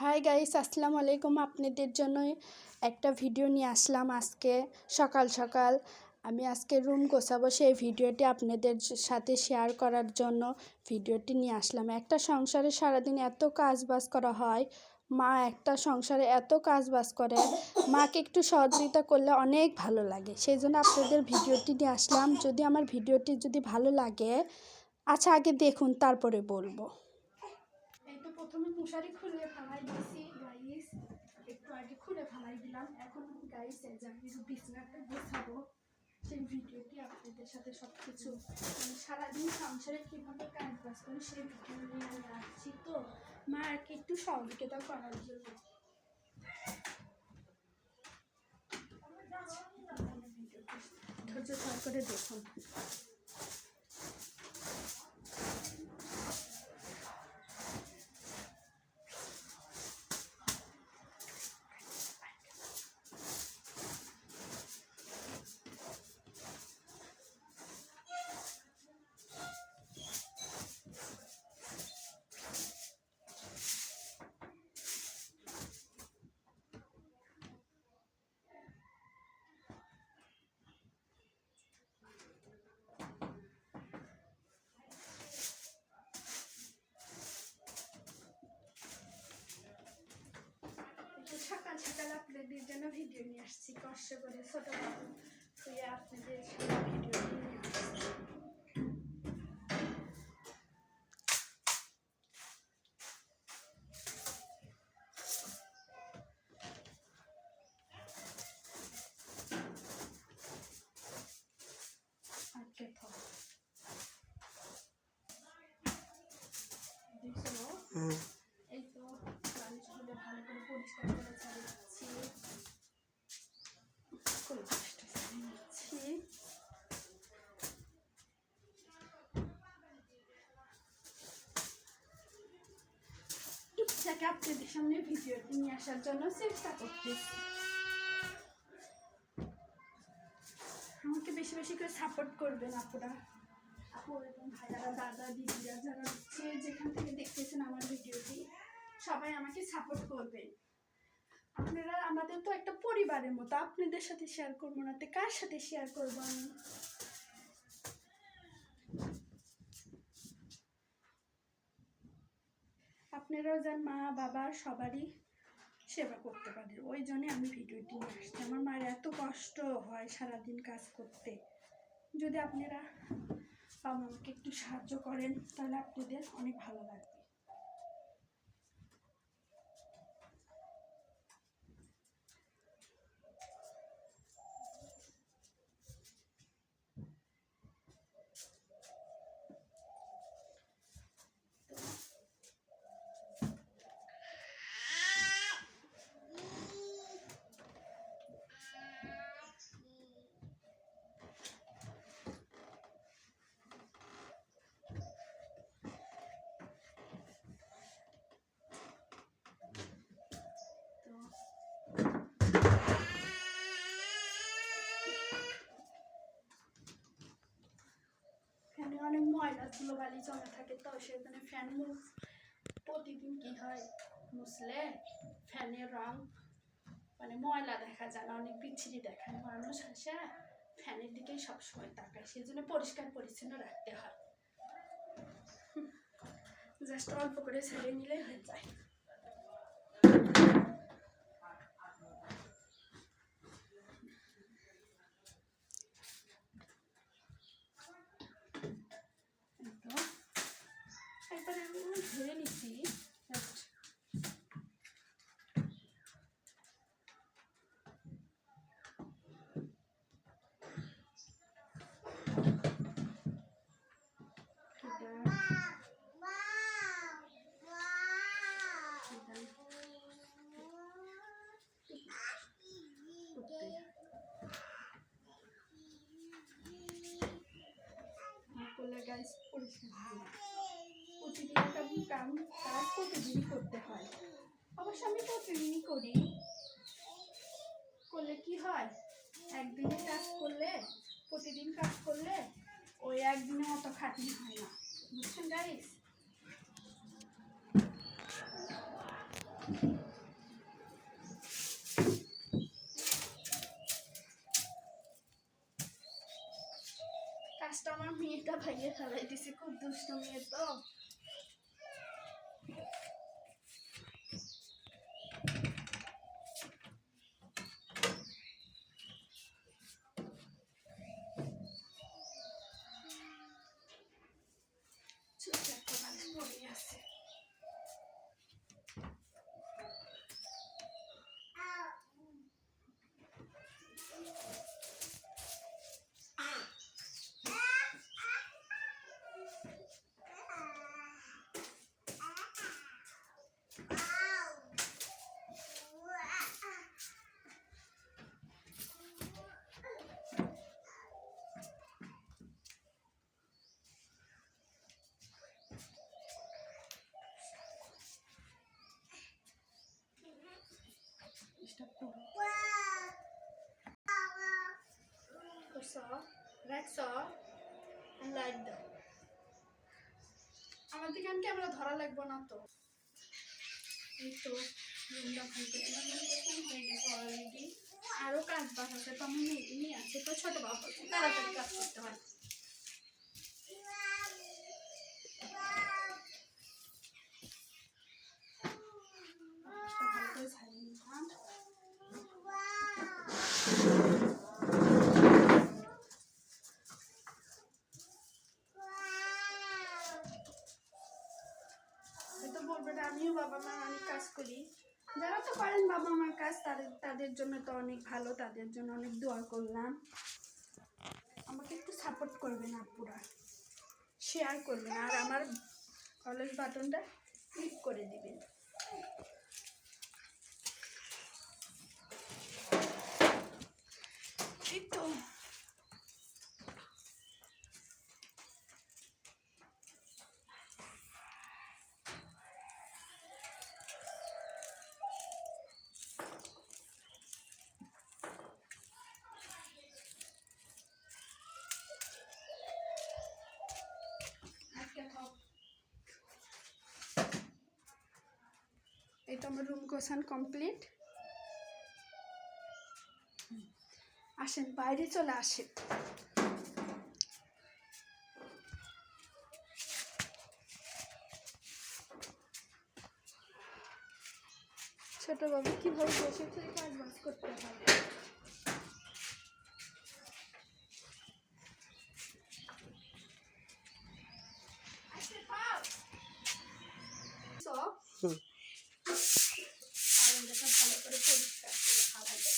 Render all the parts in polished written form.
Hi guys, আসসালামু আলাইকুম। আপনাদের জন্য একটা ভিডিও নিয়ে আসলাম আজকে সকাল সকাল। আমি আজকে রুম গোছাবো, সেই ভিডিওটি আপনাদের সাথে শেয়ার করার জন্য ভিডিওটি নিয়ে আসলাম। একটা সংসারে সারাদিন এত কাজ বাজ করা হয়, মা একটা সংসারে এত কাজ বাজ করে, মাকে একটু সহযোগিতা করলে অনেক ভালো লাগে। সেই জন্য আপনাদের ভিডিওটি নিয়ে আসলাম। যদি আমার ভিডিওটি ভালো লাগে, আচ্ছা আগে দেখুন তারপরে বলবো। এই তো প্রথমে মশারি খুলে ফেলাই দিয়েছি গাইস, একটু আগে খুলে ফেলাই দিলাম। এখন গাইস এই যে আমি বিছানাটা গোছাবো, সেই ভিডিওটি আপনাদের সাথে সব কিছু সারাদিন সংসারে কীভাবে কাজ বাজ করি সেই ভিডিও নিয়ে আমি আসছি। তো মা আর কি একটু সহযোগিতা করার জন্য ধৈর্য সহকারে করে দেখুন। সকাল সকাল আপনাদের জন্য ভিডিও নিয়ে আসছি, কষ্ট করে ছোট বাবু শুয়ে আপনাদের ভিডিও নিয়ে আসছি। এই তো বালিশগুলো ভালো করে পরিষ্কার করে ছাড়িয়ে দিচ্ছি, টুকটাক আপনাদের সামনে ভিডিওটি নিয়ে আসার জন্য চেষ্টা করতেছি। আমাকে বেশি বেশি করে সাপোর্ট করবেন আপুরা, আপু এবং ভাইয়ারা, দাদা দিদিরা, যারা যেখান থেকে দেখতেছেন আমার ভিডিওটি, সবাই আমাকে সাপোর্ট করবেন। আপনারা আমাদের তো একটা পরিবারের মতো, আপনাদের সাথে শেয়ার করবো না তো কার সাথে শেয়ার করবো আমি? আপনারাও যেন মা বাবা সবারই সেবা করতে পারে, ওই জন্যে আমি ভিডিওটি নিয়ে আসছি। আমার মায়ের এত কষ্ট হয় সারাদিন কাজ করতে। যদি আপনারা আমাকে একটু সাহায্য করেন তাহলে আপনাদের অনেক ভালো লাগবে। অনেক ময়লা ধুলোবালি জমা থাকে, তো সেখানে ফ্যান প্রতিদিন কি হয় মুছলে ফ্যানের রং ময়লা দেখা যায় না, অনেক বিচ্ছিরি দেখায়। মানুষ আসে ফ্যানের দিকেই সবসময় তাকায়, সেই জন্য পরিষ্কার পরিচ্ছন্ন রাখতে হয়। জাস্ট অল্প করে ছেড়ে নিলেই হয়ে যায়। একবারে আমি ধুয়ে নিচ্ছি। প্রতিদিন কাজ প্রতিদিনই করতে হয়। অবশ্য আমি প্রতিদিনই করি, করলে কি হয়, একদিনে কাজ করলে, প্রতিদিন কাজ করলে ওই একদিনের মতো খাটনি হয় না, বুঝছেন গাইস? কাজটা আমার মেয়েটা ভাইয়ে ফেলাই দিছে, খুব দুষ্ট মেয়ে তো। আমার দিকে ক্যামেরা ধরা লাগবে না তো। এই তো হয়ে গেছে অলরেডি, আরো কাজ বাকি আছে তো। আমি নিয়ে আছে তো, ছোট বাবু তাড়াতাড়ি কাজ করতে হয়। ভালো করে ছাড়িয়ে নিলাম। আমিও বাবা মা অনেক কাজ করি, যারা তো করেন বাবা মার কাজ তাদের জন্য তো অনেক ভালো, তাদের জন্য অনেক দোয়া করলাম। আমাকে একটু সাপোর্ট করবেন আপুরা, শেয়ার করবেন, আর আমার কলেজ বাটনটা ক্লিক করে দিবেন। এই তো এই তো আমার রুম গোছান কমপ্লিট। আসেন বাইরে চলে আসেন। ছোট বাবু কিভাবে বসে থেকে কাজ বাজ করতে হবে। ভালো করে পরিষ্কার করে খাওয়া যায়।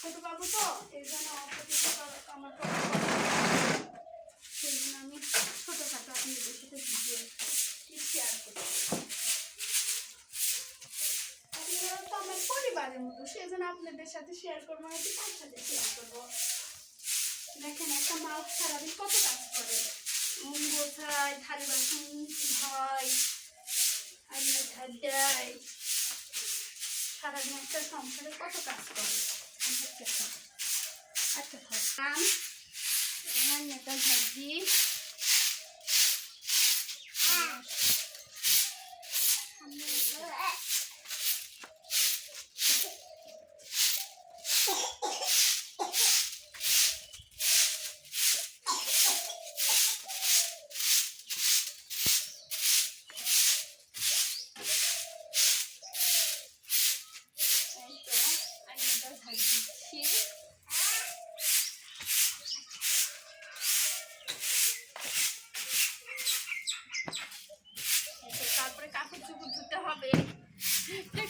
ছোট বাবু তো এই জন্য আমার সেই জন্য আমি ছোটখাটো আপনাদের সাথে ভিডিও শেয়ার করি। আপনারা তো আমার পরিবারের মতো, সেই জন্য আপনাদের সাথে শেয়ার করবো, আমি কার সাথে শেয়ার করবো। দেখেন একটা মা সারাদিন কত কাজ করে, মন গোছায়, থালি বাসন হয়, আলনা ঝাড় দেয়, সারাদিন একটা সংসারে কত কাজ করে। আচ্ছা থাকলাম নেতা ভাজি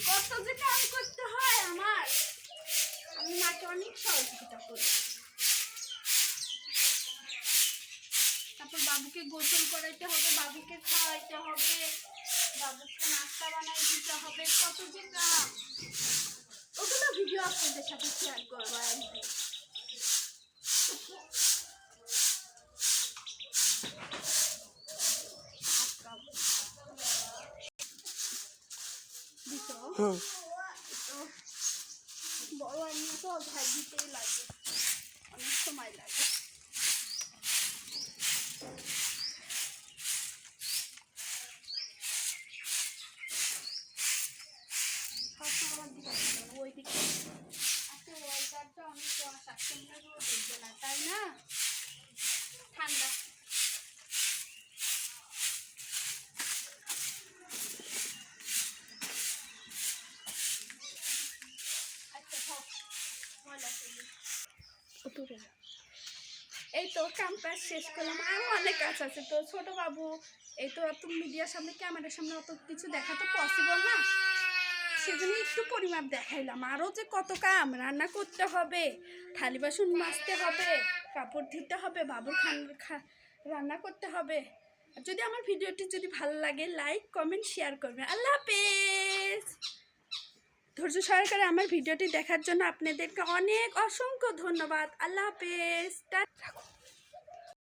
কত যে কাজ করতে হয় আমার, আমি মাকে অনেক সহযোগিতা করি। তারপর বাবুকে গোসল করাইতে হবে, বাবুকে খাওয়াইতে হবে, বাবুকে নাস্তা বানাই দিতে হবে, কত যে কাজ। ওগুলো ভিডিও আপনাদের সাথে শেয়ার করবো। বড় এমনি তো ভাজিতেই লাগে, অনেক সময় লাগে। ওই দিকে আজকে ওয়েদারটা অনেক কুয়াশা, রোদ উঠবে না, তাই না? ঠান্ডা। এই তো ক্যাম্পাস শেষ করলাম, আরও অনেক কাজ আছে। তো ছোট বাবু এই তো এত মিডিয়ার সামনে, ক্যামেরার সামনে অত কিছু দেখা তো পসিবল না, সেজন্য একটু পরিমাপ দেখাইলাম। আরও যে কত কাম, রান্না করতে হবে, থালি বাসন মাজতে হবে, কাপড় ধুতে হবে, বাবুর রান্না করতে হবে। যদি আমার ভিডিওটি যদি ভালো লাগে লাইক কমেন্ট শেয়ার করবেন। আল্লাহ হাফেজ। ধৈর্য সহকারে আমার ভিডিওটি দেখার জন্য আপনাদেরকে অনেক অসংখ্য ধন্যবাদ। আল্লাহ হাফেজ।